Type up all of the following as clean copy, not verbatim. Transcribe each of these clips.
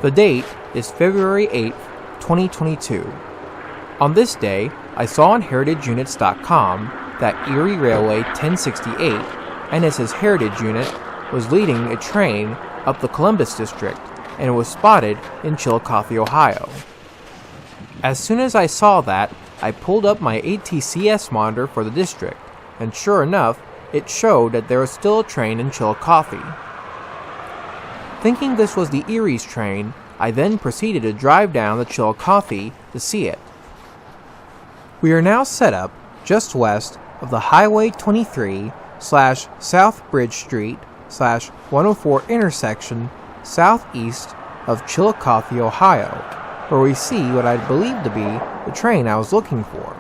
The date is February 8th, 2022. On this day, I saw on heritageunits.com that Erie Railway 1068, NS's Heritage Unit, was leading a train up the Columbus District and was spotted in Chillicothe, Ohio. As soon as I saw that, I pulled up my ATCS monitor for the district, and sure enough, it showed that there was still a train in Chillicothe. Thinking this was the Erie's train, I then proceeded to drive down to Chillicothe to see it. We are now set up just west of the Highway 23/South Bridge Street /104 intersection southeast of Chillicothe, Ohio, where we see what I believe to be the train I was looking for.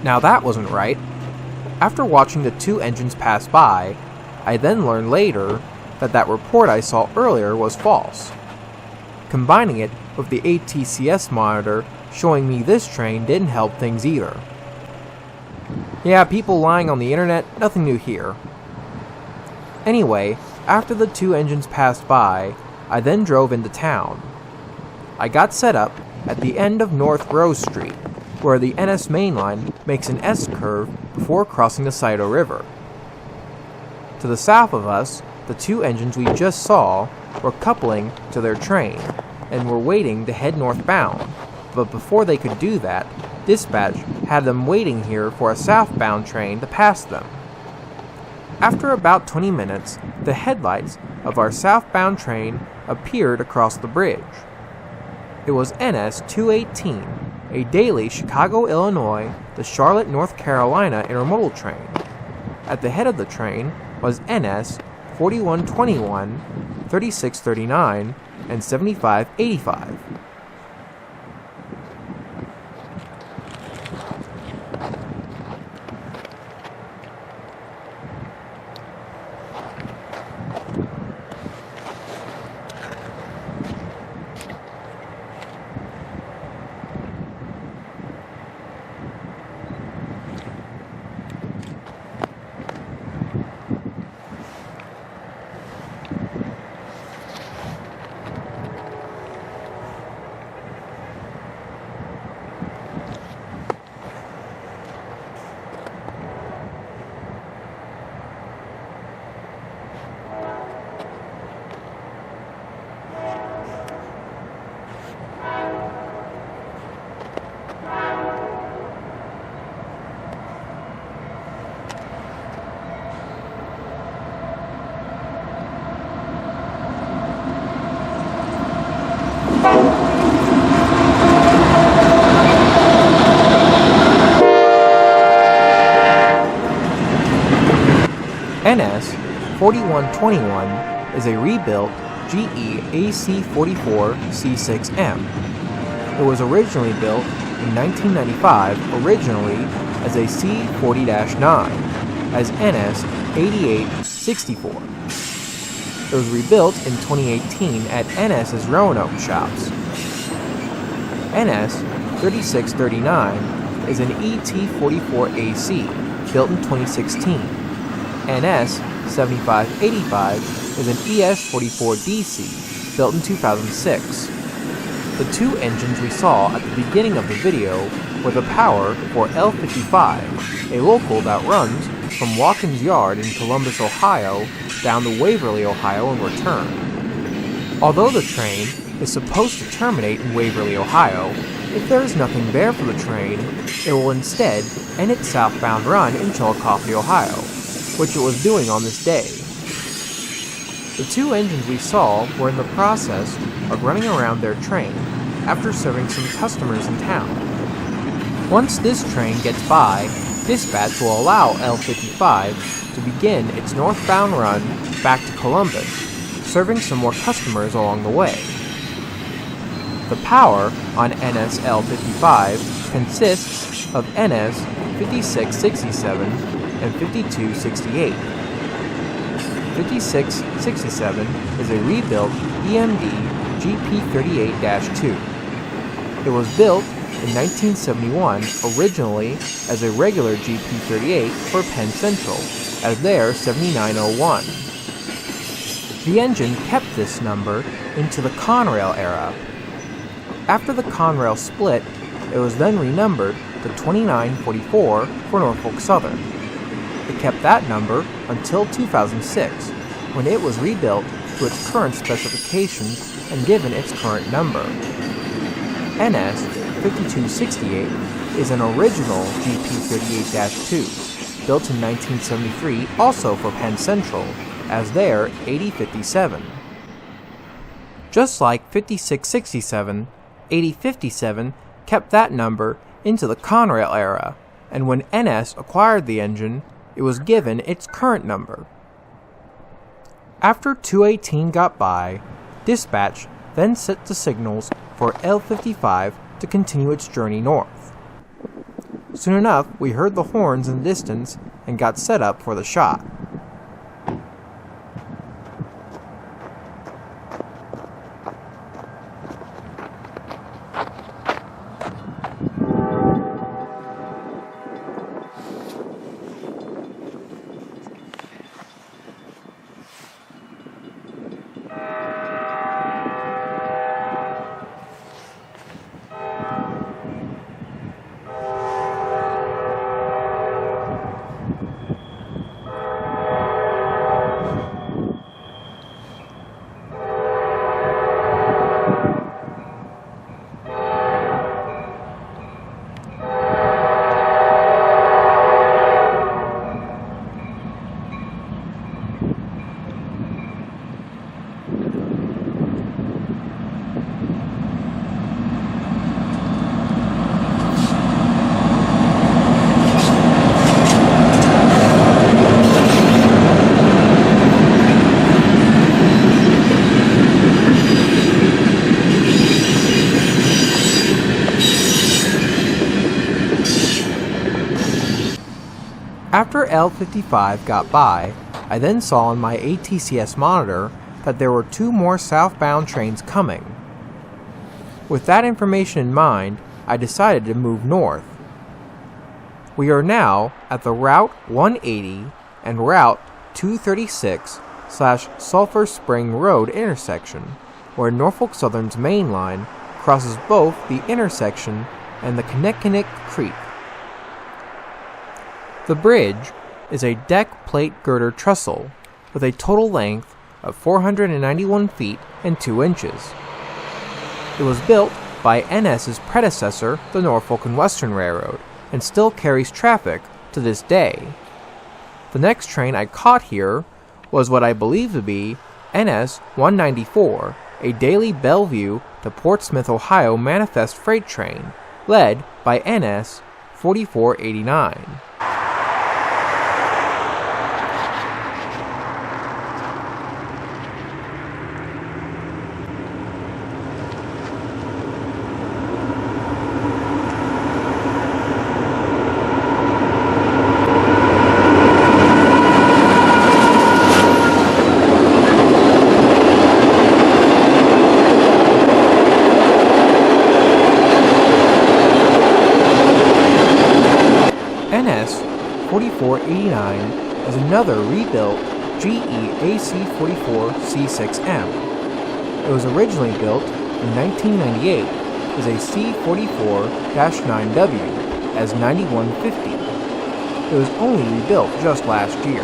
Now that wasn't right. After watching the two engines pass by, I then learned later that report I saw earlier was false. Combining it with the ATCS monitor showing me this train didn't help things either. Yeah, people lying on the internet, nothing new here. Anyway, after the two engines passed by, I then drove into town. I got set up at the end of North Rose Street, where the NS main line makes an S-curve before crossing the Saito River. To the south of us, the two engines we just saw were coupling to their train and were waiting to head northbound, but before they could do that, dispatch had them waiting here for a southbound train to pass them. After about 20 minutes, the headlights of our southbound train appeared across the bridge. It was NS 218, a daily Chicago, Illinois to Charlotte, North Carolina intermodal train. At the head of the train was NS 4121, 3639, and 7585. NS 4121 is a rebuilt GE AC-44 C6M. It was originally built in 1995, originally as a C40-9, as NS 8864. It was rebuilt in 2018 at NS's Roanoke shops. NS 3639 is an ET44AC built in 2016. NS 7585 is an ES44DC built in 2006. The two engines we saw at the beginning of the video were the power for L55, a local that runs from Watkins Yard in Columbus, Ohio, down to Waverly, Ohio, and return. Although the train is supposed to terminate in Waverly, Ohio, if there is nothing there for the train, it will instead end its southbound run in Chillicothe, Ohio, which it was doing on this day. The two engines we saw were in the process of running around their train after serving some customers in town. Once this train gets by, dispatch will allow L55 to begin its northbound run back to Columbus, serving some more customers along the way. The power on NS-L55 consists of NS 5667 and 5268. 5667 is a rebuilt EMD GP38-2. It was built in 1971 originally as a regular GP38 for Penn Central, as their 7901. The engine kept this number into the Conrail era. After the Conrail split, it was then renumbered to 2944 for Norfolk Southern. It kept that number until 2006, when it was rebuilt to its current specifications and given its current number. NS 5268 is an original GP38-2, built in 1973 also for Penn Central, as their 8057. Just like 5667, 8057 kept that number into the Conrail era, and when NS acquired the engine, it was given its current number. After 218 got by, dispatch then set the signals for L55 to continue its journey north. Soon enough, we heard the horns in the distance and got set up for the shot. After L55 got by, I then saw on my ATCS monitor that there were 2 more southbound trains coming. With that information in mind, I decided to move north. We are now at the Route 180 and Route 236/Sulphur Spring Road intersection, where Norfolk Southern's main line crosses both the intersection and the Kinnickinnick Creek. The bridge is a deck plate girder trestle with a total length of 491 feet and 2 inches. It was built by NS's predecessor, the Norfolk and Western Railroad, and still carries traffic to this day. The next train I caught here was what I believe to be NS 194, a daily Bellevue to Portsmouth, Ohio manifest freight train, led by NS 4489. NS 4489 is another rebuilt GE AC-44C6M. It was originally built in 1998 as a C-44-9W as 9150. It was only rebuilt just last year.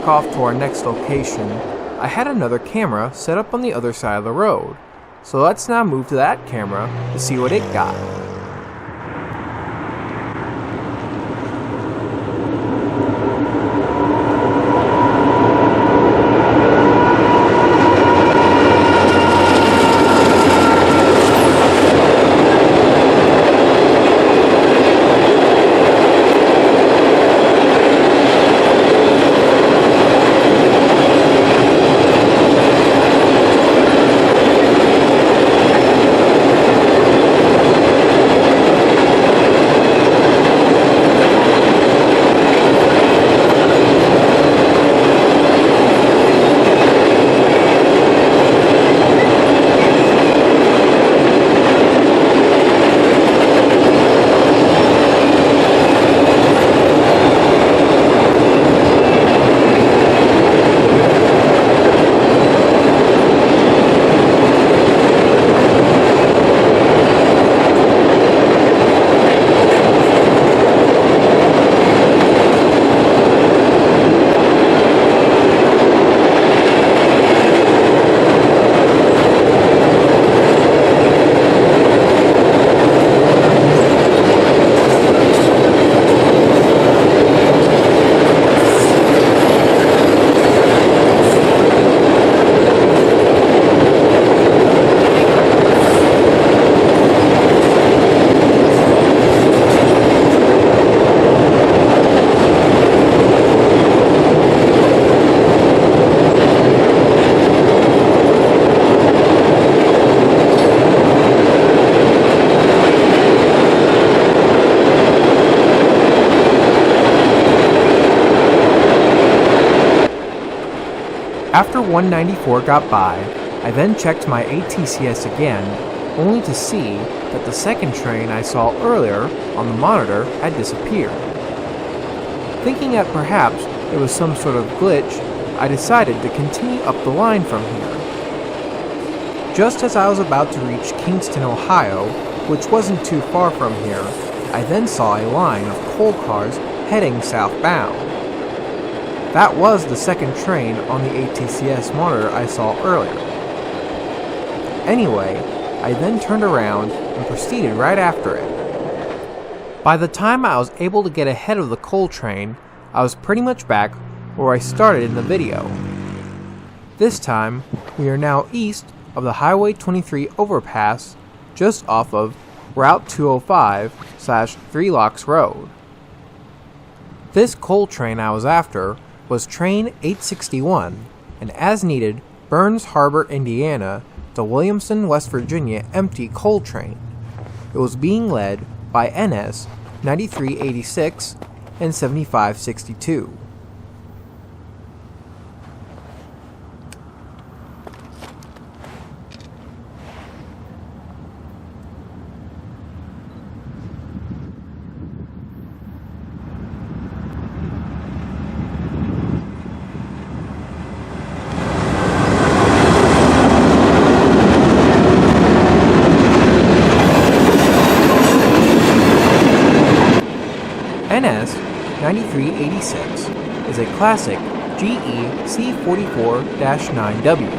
take off to our next location, I had another camera set up on the other side of the road, so let's now move to that camera to see what it got. After 194 got by, I then checked my ATCS again, only to see that the second train I saw earlier on the monitor had disappeared. Thinking that perhaps it was some sort of glitch, I decided to continue up the line from here. Just as I was about to reach Kingston, Ohio, which wasn't too far from here, I then saw a line of coal cars heading southbound. That was the second train on the ATCS monitor I saw earlier. Anyway, I then turned around and proceeded right after it. By the time I was able to get ahead of the coal train, I was pretty much back where I started in the video. This time, we are now east of the Highway 23 overpass, just off of Route 205/3 Locks Road. This coal train I was after was Train 861, and as needed, Burns Harbor, Indiana to Williamson, West Virginia empty coal train. It was being led by NS 9386 and 7562. NS 9386 is a classic GE C44-9W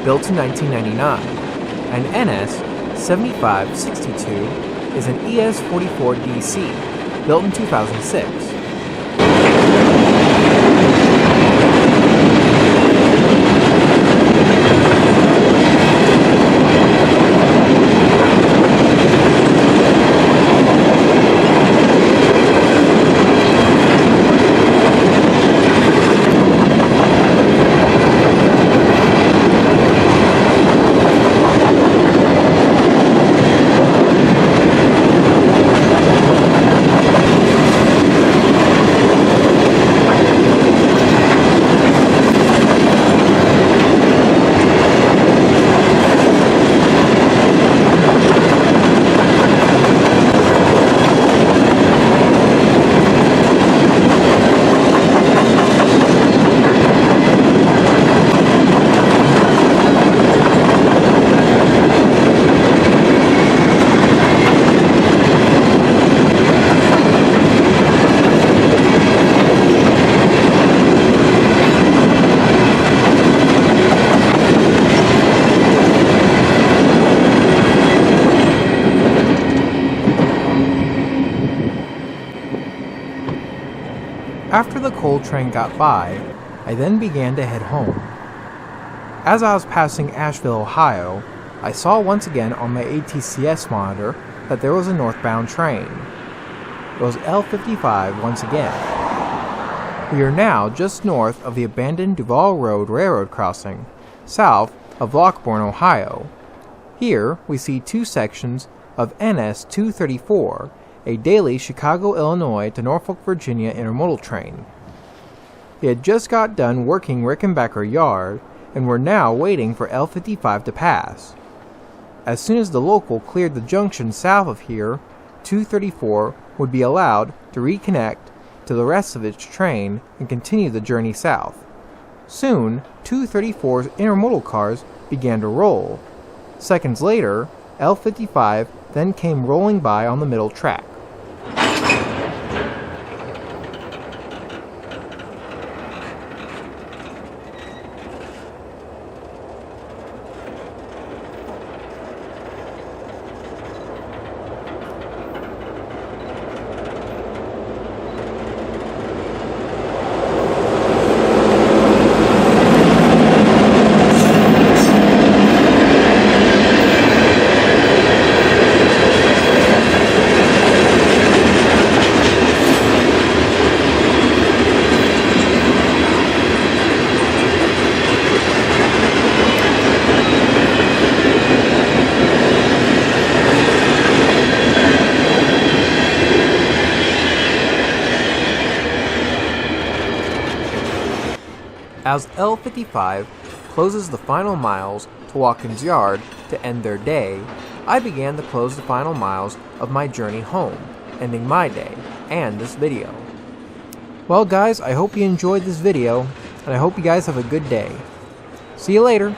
built in 1999, and NS 7562 is an ES44DC built in 2006. the coal train got by, I then began to head home. As I was passing Asheville, Ohio, I saw once again on my ATCS monitor that there was a northbound train. It was L55 once again. We are now just north of the abandoned Duval Road railroad crossing, south of Lockbourne, Ohio. Here we see two sections of NS 234, a daily Chicago, Illinois to Norfolk, Virginia intermodal train. We had just got done working Rickenbacker Yard and were now waiting for L55 to pass. As soon as the local cleared the junction south of here, 234 would be allowed to reconnect to the rest of its train and continue the journey south. Soon, 234's intermodal cars began to roll. Seconds later, L55 then came rolling by on the middle track. As L55 closes the final miles to Watkins Yard to end their day, I began to close the final miles of my journey home, ending my day and this video. Well guys, I hope you enjoyed this video, and I hope you guys have a good day. See you later!